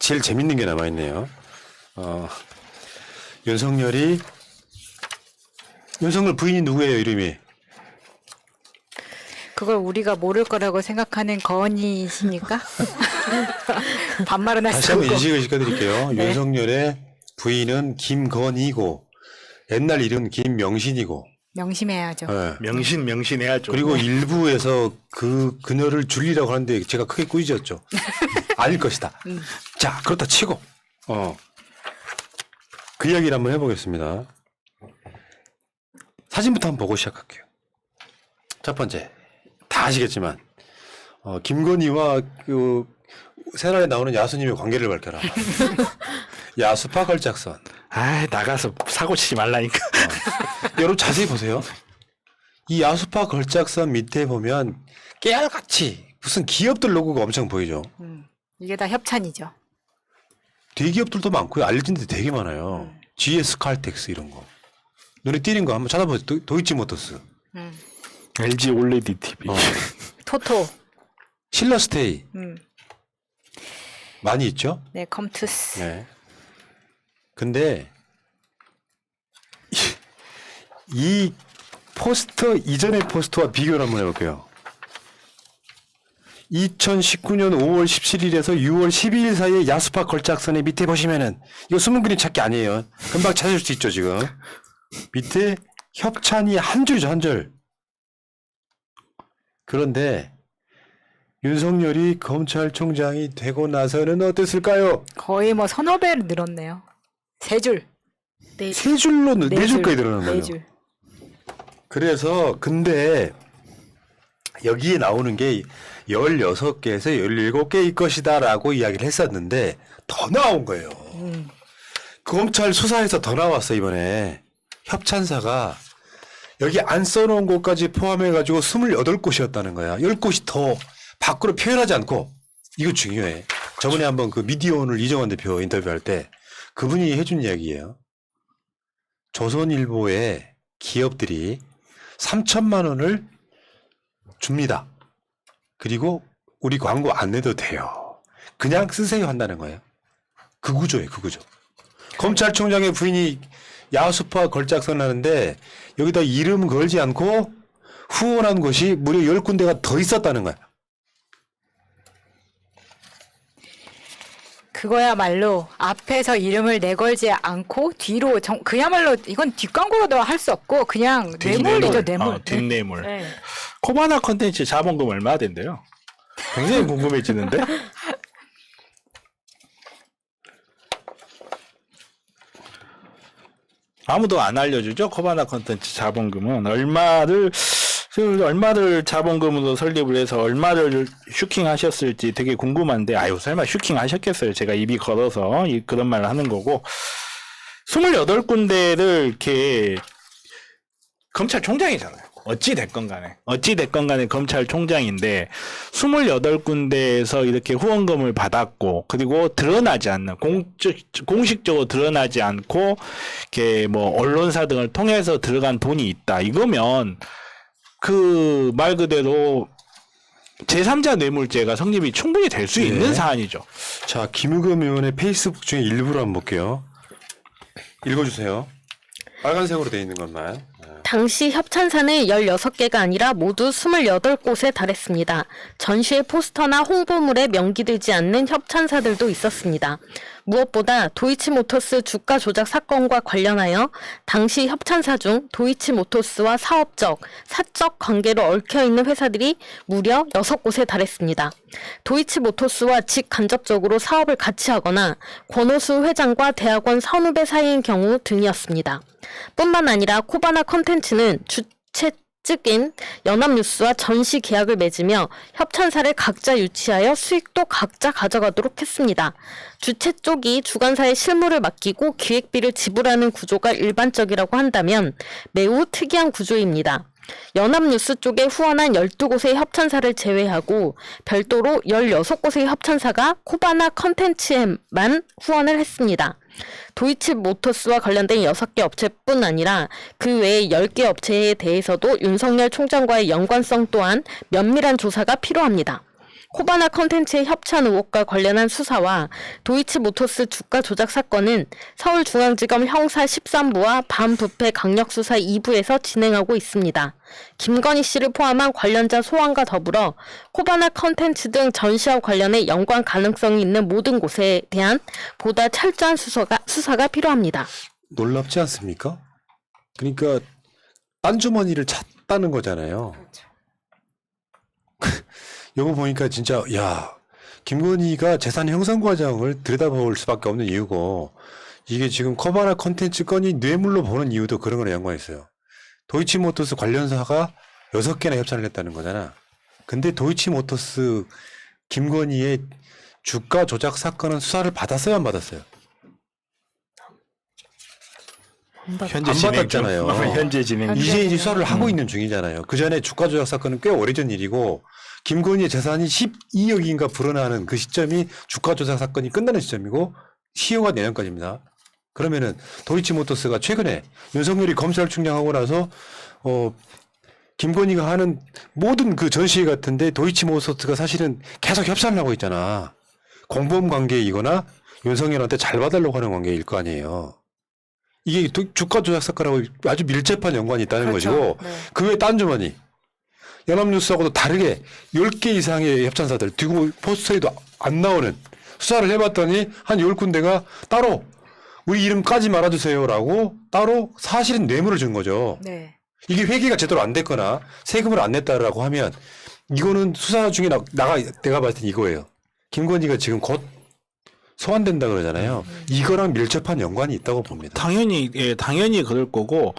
제일 재밌는 게 남아있네요. 윤석열 부인이 누구예요, 이름이? 그걸 우리가 모를 거라고 생각하는 거언이십니까? 반말은 할 다시 수 한번 없고. 인식을 시켜드릴게요. 네. 윤석열의 부인은 김건희고 옛날 이름은 김명신이고 명심해야죠. 네. 명신해야죠. 그리고 일부에서 그녀를 줄리라고 하는데 제가 크게 꾸짖었죠. 아닐 것이다. 자, 그렇다 치고 그 이야기를 한번 해보겠습니다. 사진부터 한번 보고 시작할게요. 첫 번째, 다 아시겠지만 김건희와 그 새날에 나오는 야수님의 관계를 밝혀라. 야수파 걸작선. 아, 나가서 사고 치지 말라니까. 여러분 자세히 보세요. 이 야수파 걸작선 밑에 보면 깨알같이 무슨 기업들 로고가 엄청 보이죠. 이게 다 협찬이죠. 대기업들도 많고요. 알려진 데 되게 많아요. GS 칼텍스 이런 거. 눈에 띄는 거 한번 찾아보세요. 도이치모터스. LG 올레드 TV. 토토. 실러스테이. 음. 많이 있죠? 네, 컴투스. 네. 근데 이 포스터 이전의 포스터와 비교를 한번 해볼게요. 2019년 5월 17일에서 6월 12일 사이에 야수파 걸작선의 밑에 보시면은 이거 숨은 그림 찾기 아니에요. 금방 찾을 수 있죠 지금. 밑에 협찬이 한 줄이죠 한 줄. 그런데 윤석열이 검찰총장이 되고 나서는 어땠을까요? 거의 뭐 서너 배를 늘었네요. 세 줄. 세 줄로 네 줄까지 늘어난 거예요. 네 줄. 그래서 근데 여기에 나오는 게 16개에서 17개일 것이다 라고 이야기를 했었는데 더 나온 거예요. 검찰 수사에서 더 나왔어 이번에. 협찬사가 여기 안 써놓은 곳까지 포함해가지고 28곳이었다는 거야. 10곳이 더 밖으로 표현하지 않고. 이거 중요해. 저번에 한번 그 미디어오늘 이정환 대표 인터뷰할 때 그분이 해준 이야기예요. 조선일보의 기업들이 3천만 원을 줍니다. 그리고 우리 광고 안 내도 돼요. 그냥 쓰세요 한다는 거예요. 그 구조예요. 그 구조. 검찰총장의 부인이 야수파 걸작선을 하는데 여기다 이름 걸지 않고 후원한 곳이 무려 10군데가 더 있었다는 거야. 그거야말로 앞에서 이름을 내걸지 않고 뒤로 그야말로 이건 뒷광고로도 할 수 없고 그냥 뇌물이죠 뇌물. 뒷뇌물. 네. 코바나 컨텐츠 자본금 얼마 된대요? 굉장히 궁금해지는데? 아무도 안 알려주죠? 코바나 컨텐츠 자본금은 얼마를 자본금으로 설립을 해서 얼마를 슈킹하셨을지 되게 궁금한데, 아유 설마 슈킹하셨겠어요? 제가 입이 걸어서 그런 말을 하는 거고. 28군데를 이렇게 검찰총장이잖아요. 어찌 됐건 간에 검찰총장인데 28군데에서 이렇게 후원금을 받았고, 그리고 드러나지 않는 공식적으로 드러나지 않고 이렇게 뭐 언론사 등을 통해서 들어간 돈이 있다. 이거면 그 말 그대로 제3자 뇌물죄가 성립이 충분히 될 수 있는 사안이죠. 자, 김우겸 의원의 페이스북 중에 일부를 한번 볼게요. 읽어주세요. 빨간색으로 되어 있는 것만. 당시 협찬사는 16개가 아니라 모두 28곳에 달했습니다. 전시의 포스터나 홍보물에 명기되지 않는 협찬사들도 있었습니다. 무엇보다 도이치모터스 주가 조작 사건과 관련하여 당시 협찬사 중 도이치모터스와 사업적, 사적 관계로 얽혀있는 회사들이 무려 6곳에 달했습니다. 도이치모터스와 직간접적으로 사업을 같이 하거나 권오수 회장과 대학원 선후배 사이인 경우 등이었습니다. 뿐만 아니라 코바나 컨텐츠는 주최 측인 연합뉴스와 전시 계약을 맺으며 협찬사를 각자 유치하여 수익도 각자 가져가도록 했습니다. 주최 쪽이 주관사의 실무를 맡기고 기획비를 지불하는 구조가 일반적이라고 한다면 매우 특이한 구조입니다. 연합뉴스 쪽에 후원한 12곳의 협찬사를 제외하고 별도로 16곳의 협찬사가 코바나 컨텐츠에만 후원을 했습니다. 도이치모터스와 관련된 6개 업체뿐 아니라 그 외의 10개 업체에 대해서도 윤석열 총장과의 연관성 또한 면밀한 조사가 필요합니다. 코바나 컨텐츠의 협찬 의혹과 관련한 수사와 도이치모터스 주가 조작 사건은 서울중앙지검 형사 13부와 밤부패 강력수사 2부에서 진행하고 있습니다. 김건희 씨를 포함한 관련자 소환과 더불어 코바나 컨텐츠 등 전시와 관련해 연관 가능성이 있는 모든 곳에 대한 보다 철저한 수사가 필요합니다. 놀랍지 않습니까? 그러니까 딴 주머니를 찾다는 거잖아요. 이거 보니까 진짜 야 김건희가 재산 형성 과정을 들여다볼 수밖에 없는 이유고 이게 지금 코바나 컨텐츠 건이 뇌물로 보는 이유도 그런 거랑 연관이 있어요. 도이치모터스 관련사가 6개나 협찬을 했다는 거잖아. 근데 도이치모터스 김건희의 주가 조작 사건은 수사를 받았어요, 안 받았어요? 현재 안 진행 중. 받았잖아요. 현재 진행 중. 이제 수사를 하고 있는 중이잖아요. 그 전에 주가 조작 사건은 꽤 오래전 일이고 김건희의 재산이 12억인가 불어나는 그 시점이 주가 조작 사건이 끝나는 시점이고 시효가 내년까지입니다. 그러면은 도이치모터스가 최근에 윤석열이 검찰총장하고 나서 김건희가 하는 모든 그 전시회 같은데 도이치모터스가 사실은 계속 협상을 하고 있잖아. 공범 관계이거나 윤석열한테 잘 봐달라고 하는 관계일 거 아니에요. 이게 주가 조작 사건하고 아주 밀접한 연관이 있다는 그렇죠. 것이고 네. 그 외에 딴 주머니 연합뉴스하고도 다르게 10개 이상의 협찬사들 뒤고 포스터에도 안 나오는 수사를 해봤더니 한 10군데가 따로 우리 이름 까지 말아주세요라고 따로 사실은 뇌물을 준 거죠. 네. 이게 회계가 제대로 안 됐거나 세금을 안 냈다라고 하면 이거는 수사 중에 내가 봤을 땐 이거예요. 김건희가 지금 곧 소환된다 그러잖아요. 이거랑 밀접한 연관이 있다고 봅니다. 당연히 그럴 거고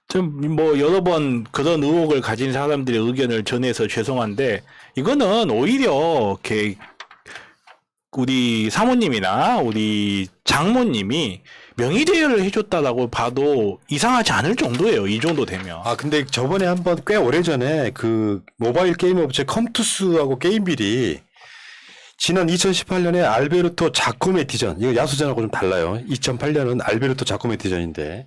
좀 뭐 여러 번 그런 의혹을 가진 사람들의 의견을 전해서 죄송한데 이거는 오히려 이렇게 우리 사모님이나 우리 장모님이 명의대여를 해줬다라고 봐도 이상하지 않을 정도예요. 이 정도 되면. 아 근데 저번에 한번 꽤 오래전에 그 모바일 게임 업체 컴투스하고 게임빌이 지난 2018년에 알베르토 자코메티전, 이거 야수전하고 좀 달라요. 2008년은 알베르토 자코메티전인데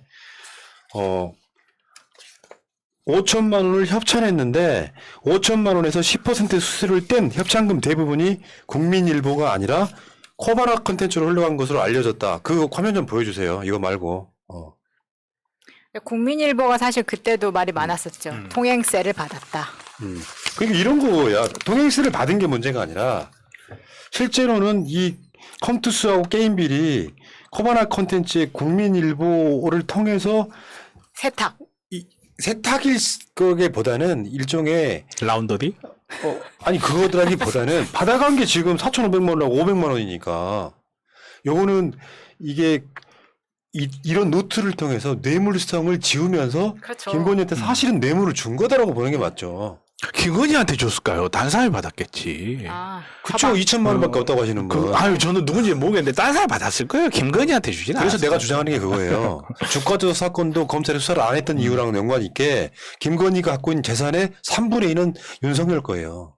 5천만 원을 협찬했는데 5천만 원에서 10% 수수료를 뗀 협찬금 대부분이 국민일보가 아니라 코바나 컨텐츠로 흘러간 것으로 알려졌다. 그 화면 좀 보여주세요. 이거 말고. 국민일보가 사실 그때도 말이 많았었죠. 통행세를 받았다. 그러니까 이런 거야. 동행세를 받은 게 문제가 아니라 실제로는 이 컴투스하고 게임빌이 코바나 컨텐츠의 국민일보를 통해서 세탁. 세탁일 거기보다는 일종의 라운더리? 아니 그거라기보다는 받아간 게 지금 4,500만 원하고 500만 원이니까 요거는 이게 이런 노트를 통해서 뇌물성을 지우면서 그렇죠. 김건희한테 사실은 뇌물을 준 거다라고 보는 게 맞죠. 김건희한테 줬을까요? 다른 사람이 받았겠지. 그쵸. 2천만 원밖에 없다고 하시는 분. 아유 저는 누군지 모르겠는데 다른 사람이 받았을 거예요. 김건희한테 주진 않았어요. 그래서 내가 주장하는 게 그거예요. 주가조작 사건도 검찰이 수사를 안 했던 이유랑 연관이 있게 김건희가 갖고 있는 재산의 3분의 2는 윤석열 거예요.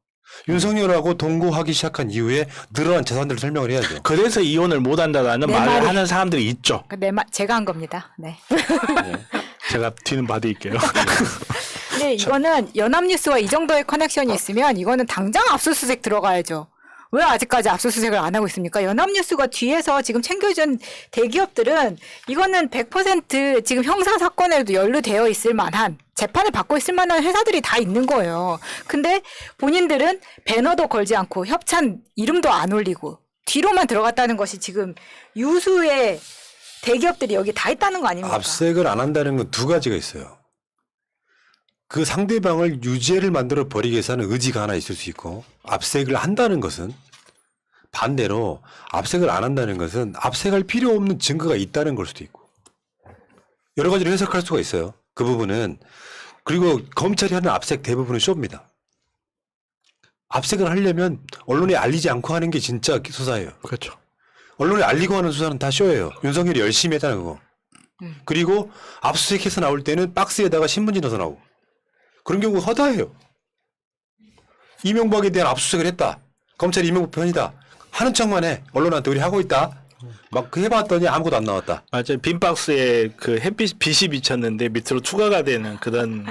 윤석열하고 동거하기 시작한 이후에 늘어난 재산들을 설명을 해야죠. 그래서 이혼을 못 한다라는 내 말을 말이- 하는 사람들이 있죠. 제가 한 겁니다. 네. 제가 뒤는 받을게요. 근데 이거는 연합뉴스와 이 정도의 커넥션이 있으면 이거는 당장 압수수색 들어가야죠. 왜 아직까지 압수수색을 안 하고 있습니까? 연합뉴스가 뒤에서 지금 챙겨준 대기업들은 이거는 100% 지금 형사사건에도 연루되어 있을 만한 재판을 받고 있을 만한 회사들이 다 있는 거예요. 근데 본인들은 배너도 걸지 않고 협찬 이름도 안 올리고 뒤로만 들어갔다는 것이 지금 유수의 대기업들이 여기 다 있다는 거 아닙니까? 압색을 안 한다는 건 두 가지가 있어요. 그 상대방을 유죄를 만들어 버리기 위해서는 의지가 하나 있을 수 있고 압색을 한다는 것은 반대로 압색을 안 한다는 것은 압색할 필요 없는 증거가 있다는 걸 수도 있고 여러 가지로 해석할 수가 있어요. 그 부분은 그리고 검찰이 하는 압색 대부분은 쇼입니다. 압색을 하려면 언론에 알리지 않고 하는 게 진짜 수사예요. 그렇죠. 언론에 알리고 하는 수사는 다 쇼예요. 윤석열이 열심히 했잖아 그거. 그리고 압수수색해서 나올 때는 박스에다가 신문지 넣어서 나오고 그런 경우가 허다해요. 이명박에 대한 압수수색을 했다. 검찰이 이명박 편이다. 하는 척만 해. 언론한테 우리 하고 있다. 막 해봤더니 아무것도 안 나왔다. 맞아요. 빈 박스에 그 햇빛 빛이 비쳤는데 밑으로 추가가 되는 그런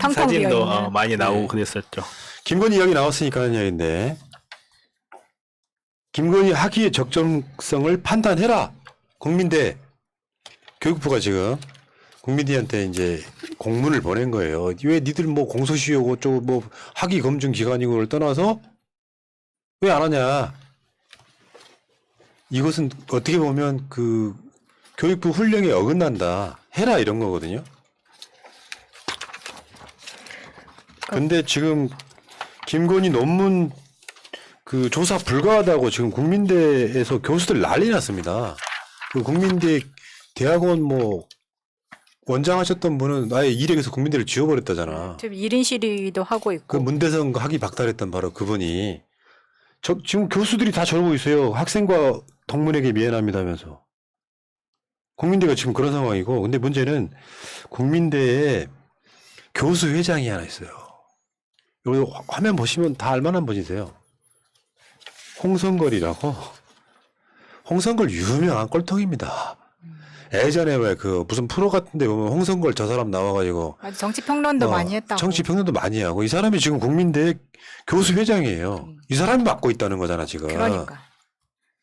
텅텅 사진도 비어있는. 많이 나오고 그랬었죠. 김건희 이야기 나왔으니까 하는 이야기인데 김건희 학위의 적정성을 판단해라. 국민대 교육부가 지금 국민대한테 이제 공문을 보낸 거예요. 왜 니들 뭐 공소시효고 어쩌고 뭐 학위 검증 기관이고를 떠나서 왜 안 하냐. 이것은 어떻게 보면 그 교육부 훈령에 어긋난다. 해라 이런 거거든요. 근데 지금 김건희 논문 그 조사 불가하다고 지금 국민대에서 교수들 난리 났습니다. 그 국민대 대학원 뭐 원장 하셨던 분은 아예 이력에서 국민대를 지워버렸다잖아. 지금 1인 시위도 하고 그 있고. 문대성 학위 박탈했던 바로 그분이 지금 교수들이 다 저러고 있어요. 학생과 동문에게 미안합니다면서. 국민대가 지금 그런 상황이고, 근데 문제는 국민대에 교수 회장이 하나 있어요. 여기 화면 보시면 다 알만한 분이세요. 홍성걸이라고. 홍성걸 유명한 꼴통입니다. 예전에 왜 그 무슨 프로 같은데 보면 홍성걸 저 사람 나와가지고 아주 정치 평론도 많이 했다고. 정치 평론도 많이 하고 이 사람이 지금 국민대 교수 회장이에요. 이 사람이 맡고 있다는 거잖아 지금. 그러니까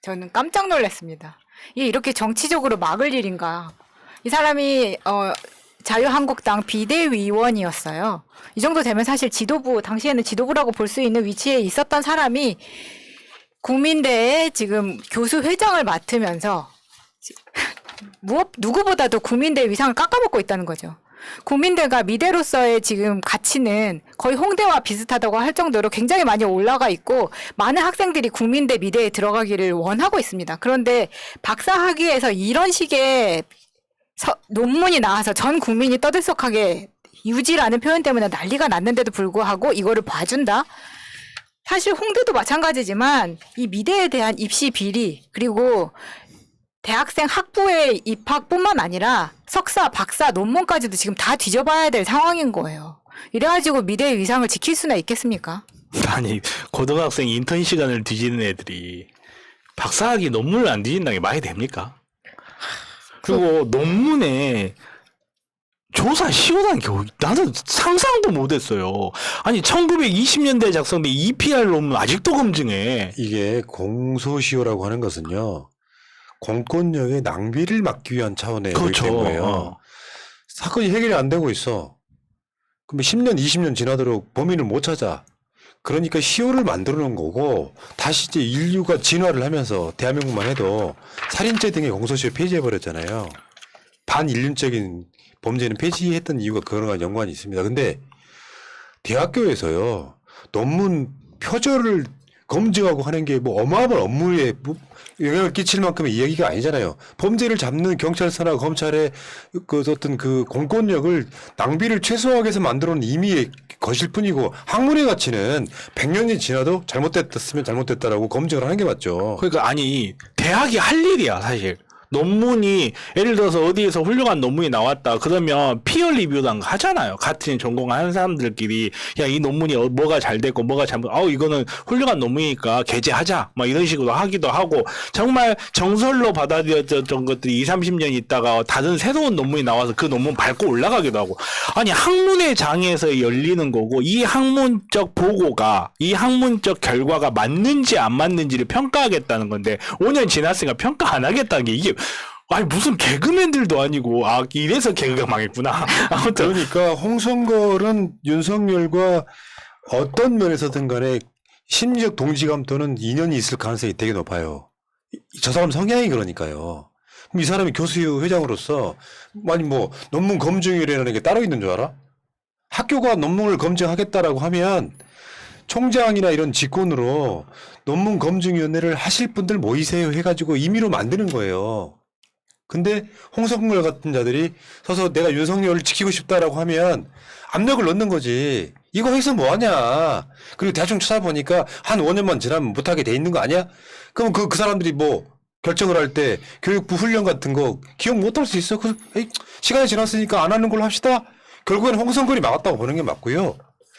저는 깜짝 놀랐습니다. 이게 이렇게 정치적으로 막을 일인가? 이 사람이 자유한국당 비대위원이었어요. 이 정도 되면 사실 지도부 당시에는 지도부라고 볼 수 있는 위치에 있었던 사람이 국민대에 지금 교수 회장을 맡으면서 누구보다도 국민대 위상을 깎아먹고 있다는 거죠. 국민대가 미대로서의 지금 가치는 거의 홍대와 비슷하다고 할 정도로 굉장히 많이 올라가 있고 많은 학생들이 국민대 미대에 들어가기를 원하고 있습니다. 그런데 박사학위에서 이런 식의 논문이 나와서 전 국민이 떠들썩하게 유지라는 표현 때문에 난리가 났는데도 불구하고 이거를 봐준다? 사실 홍대도 마찬가지지만 이 미대에 대한 입시 비리 그리고 대학생 학부의 입학뿐만 아니라 석사, 박사 논문까지도 지금 다 뒤져봐야 될 상황인 거예요. 이래가지고 미래의 위상을 지킬 수나 있겠습니까? 아니 고등학생 인턴 시간을 뒤지는 애들이 박사학위 논문을 안 뒤진다는 게 말이 됩니까? 그리고 논문에 조사 시효라는 게 나는 상상도 못했어요. 아니 1920년대에 작성된 EPR 논문 아직도 검증해. 이게 공소시효라고 하는 것은요. 공권력의 낭비를 막기 위한 차원의 그렇죠. 거예요. 사건이 해결이 안 되고 있어. 그럼 10년, 20년 지나도록 범인을 못 찾아. 그러니까 시효를 만들어 놓은 거고 다시 이제 인류가 진화를 하면서 대한민국만 해도 살인죄 등의 공소시효 폐지해버렸잖아요. 반인륜적인 범죄는 폐지했던 이유가 그런 연관이 있습니다. 근데 대학교에서요. 논문 표절을 검증하고 하는 게 뭐 어마어마한 업무에 영향을 끼칠 만큼의 이야기가 아니잖아요. 범죄를 잡는 경찰서나 검찰의 그 어떤 그 공권력을 낭비를 최소화하기 위해서 만들어 놓은 임의의 것일 뿐이고 학문의 가치는 100년이 지나도 잘못됐으면 잘못됐다라고 검증을 하는 게 맞죠. 그러니까 아니 대학이 할 일이야 사실. 논문이 예를 들어서 어디에서 훌륭한 논문이 나왔다 그러면 피어 리뷰도 하잖아요. 같은 전공하는 사람들끼리 야 이 논문이 뭐가 잘 됐고 뭐가 잘못 이거는 훌륭한 논문이니까 게재하자 막 이런 식으로 하기도 하고 정말 정설로 받아들여졌던 것들이 20, 30년 있다가 다른 새로운 논문이 나와서 그 논문 밟고 올라가기도 하고 아니 학문의 장에서 열리는 거고 이 학문적 보고가 이 학문적 결과가 맞는지 안 맞는지를 평가하겠다는 건데 5년 지났으니까 평가 안 하겠다는 게 이게 아니 무슨 개그맨들도 아니고 이래서 개그가 망했구나. 아무튼 그러니까 홍성걸은 윤석열과 어떤 면에서든 간에 심리적 동지감 또는 인연이 있을 가능성이 되게 높아요. 저 사람 성향이 그러니까요. 그럼 이 사람이 교수 회장으로서 아니 뭐 논문 검증이라는 게 따로 있는 줄 알아? 학교가 논문을 검증하겠다라고 하면 총장이나 이런 직권으로 논문 검증위원회를 하실 분들 모이세요 해가지고 임의로 만드는 거예요. 근데 홍성걸 같은 자들이 서서 내가 윤석열을 지키고 싶다라고 하면 압력을 넣는 거지. 이거 해서 뭐하냐. 그리고 대충 찾아보니까 한 5년만 지나면 못하게 돼 있는 거 아니야? 그럼 그 사람들이 뭐 결정을 할 때 교육부 훈련 같은 거 기억 못할 수 있어. 시간이 지났으니까 안 하는 걸로 합시다. 결국에는 홍성걸이 막았다고 보는 게 맞고요.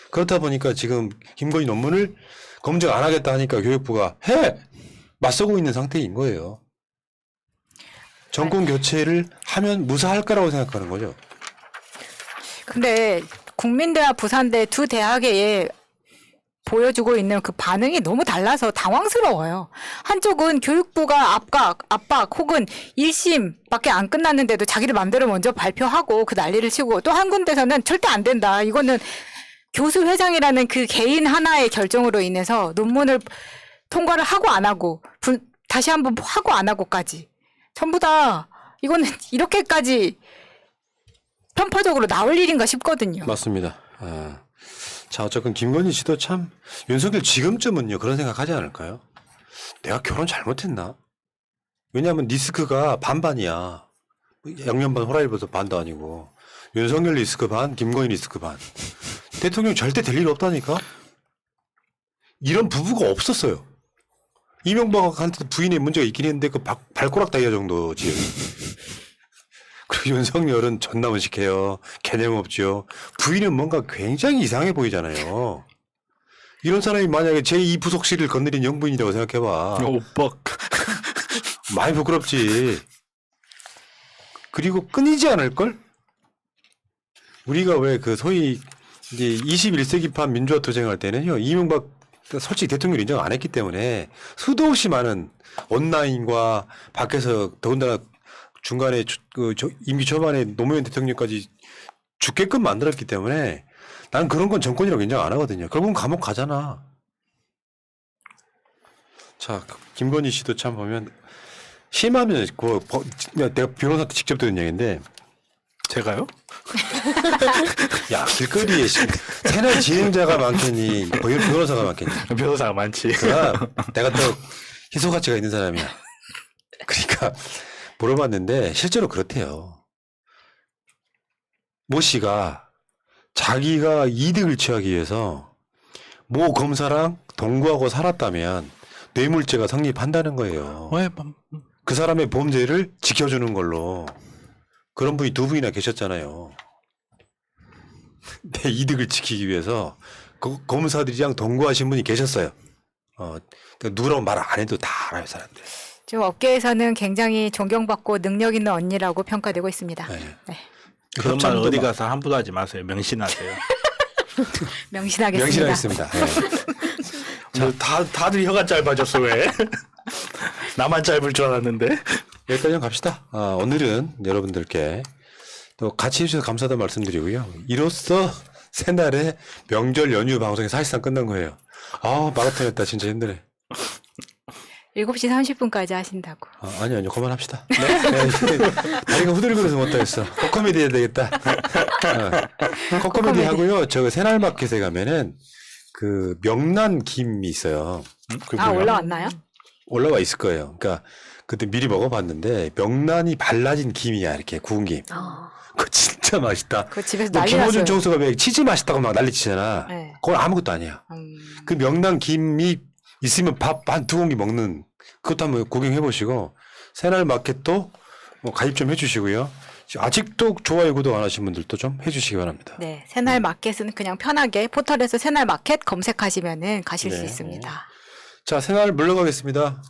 그렇다 보니까 지금 김건희 논문을 검증 안 하겠다 하니까 교육부가 맞서고 있는 상태인 거예요. 정권 교체를 하면 무사할 거라고 생각하는 거죠. 근데 국민대와 부산대 두 대학의 보여주고 있는 그 반응이 너무 달라서 당황스러워요. 한쪽은 교육부가 압박 혹은 1심밖에 안 끝났는데도 자기들 맘대로 먼저 발표하고 그 난리를 치고, 또 한 군데서는 절대 안 된다. 이거는 교수 회장이라는 그 개인 하나의 결정으로 인해서 논문을 통과를 하고 안 하고 다시 한번 하고 안 하고까지 전부 다 이거는 이렇게까지 편파적으로 나올 일인가 싶거든요. 맞습니다. 자, 어쨌든 김건희 씨도 참 윤석열 지금쯤은요 그런 생각하지 않을까요? 내가 결혼 잘못했나? 왜냐하면 리스크가 반반이야. 양념반 호라이버섯 반도 아니고 윤석열 리스크 반, 김건희 리스크 반. 대통령 절대 될 일 없다니까. 이런 부부가 없었어요. 이명박한테 부인의 문제가 있긴 했는데 그 발꼬락 다이아 정도지. 그리고 윤석열은 존나 무식해요. 개념 없죠. 부인은 뭔가 굉장히 이상해 보이잖아요. 이런 사람이 만약에 제2 부속실을 건드린 영부인이라고 생각해봐. 오빠. 많이 부끄럽지. 그리고 끊이지 않을걸? 우리가 왜 그 소위 이제 21세기판 민주화 투쟁할 때는요, 이명박 솔직히 대통령 인정 안 했기 때문에 수도 없이 많은 온라인과 밖에서 더군다나 중간에 임기 초반에 노무현 대통령까지 죽게끔 만들었기 때문에 난 그런 건 정권이라고 인정 안 하거든요. 결국은 감옥 가잖아. 자, 김건희 씨도 참 보면 심하면 내가 변호사한테 직접 들은 얘기인데 제가요? 야, 길거리에 새날 진행자가 많겠니? 변호사가 많겠니? 변호사가 많지. 내가 또 희소 가치가 있는 사람이야. 그러니까 물어봤는데 실제로 그렇대요. 모 씨가 자기가 이득을 취하기 위해서 모 검사랑 동거하고 살았다면 뇌물죄가 성립한다는 거예요. 왜? 그 사람의 범죄를 지켜주는 걸로. 그런 분이 두 분이나 계셨잖아요. 내 이득을 지키기 위해서 검사들이랑 동거하신 분이 계셨어요. 누구라고 말 안 해도 다 알아요, 사람들. 지금 업계에서는 굉장히 존경받고 능력 있는 언니라고 평가되고 있습니다. 네. 네. 그런 말 어디 가서 함부로 하지 마세요. 명신하세요. 명신하겠습니다. 명심하겠습니다. 네. 다들 혀가 짧아졌어 왜? 나만 짧을 줄 알았는데. 여기까지 갑시다. 오늘은 여러분들께 또 같이 해주셔서 감사하다는 말씀드리고요. 이로써 새날의 명절 연휴 방송이 사실상 끝난 거예요. 마라톤했다. 진짜 힘드네. 7시 30분까지 하신다고. 아니요. 그만합시다. 네? 다리가 후들거려서 못하겠어. 코코메디 해야 되겠다. 코코메디 하고요. 저 새날마켓에 가면은 그 명란 김이 있어요. 올라왔나요? 올라와 있을 거예요. 그러니까 그때 미리 먹어봤는데 명란이 발라진 김이야. 이렇게 구운 김. 그거 진짜 맛있다. 그거 집에서 뭐 난리 김호준 났어요. 총수가 왜 치즈 맛있다고 막 난리치잖아. 네. 그건 아무것도 아니야. 그 명란 김이 있으면 밥 한 2공기 먹는, 그것도 한번 구경해 보시고 새날 마켓도 뭐 가입 좀 해주시고요. 아직도 좋아요 구독 안 하신 분들도 좀 해주시기 바랍니다. 네, 새날 마켓은 그냥 편하게 포털에서 새날 마켓 검색하시면은 가실 수 네. 있습니다. 자, 새날 물러가겠습니다.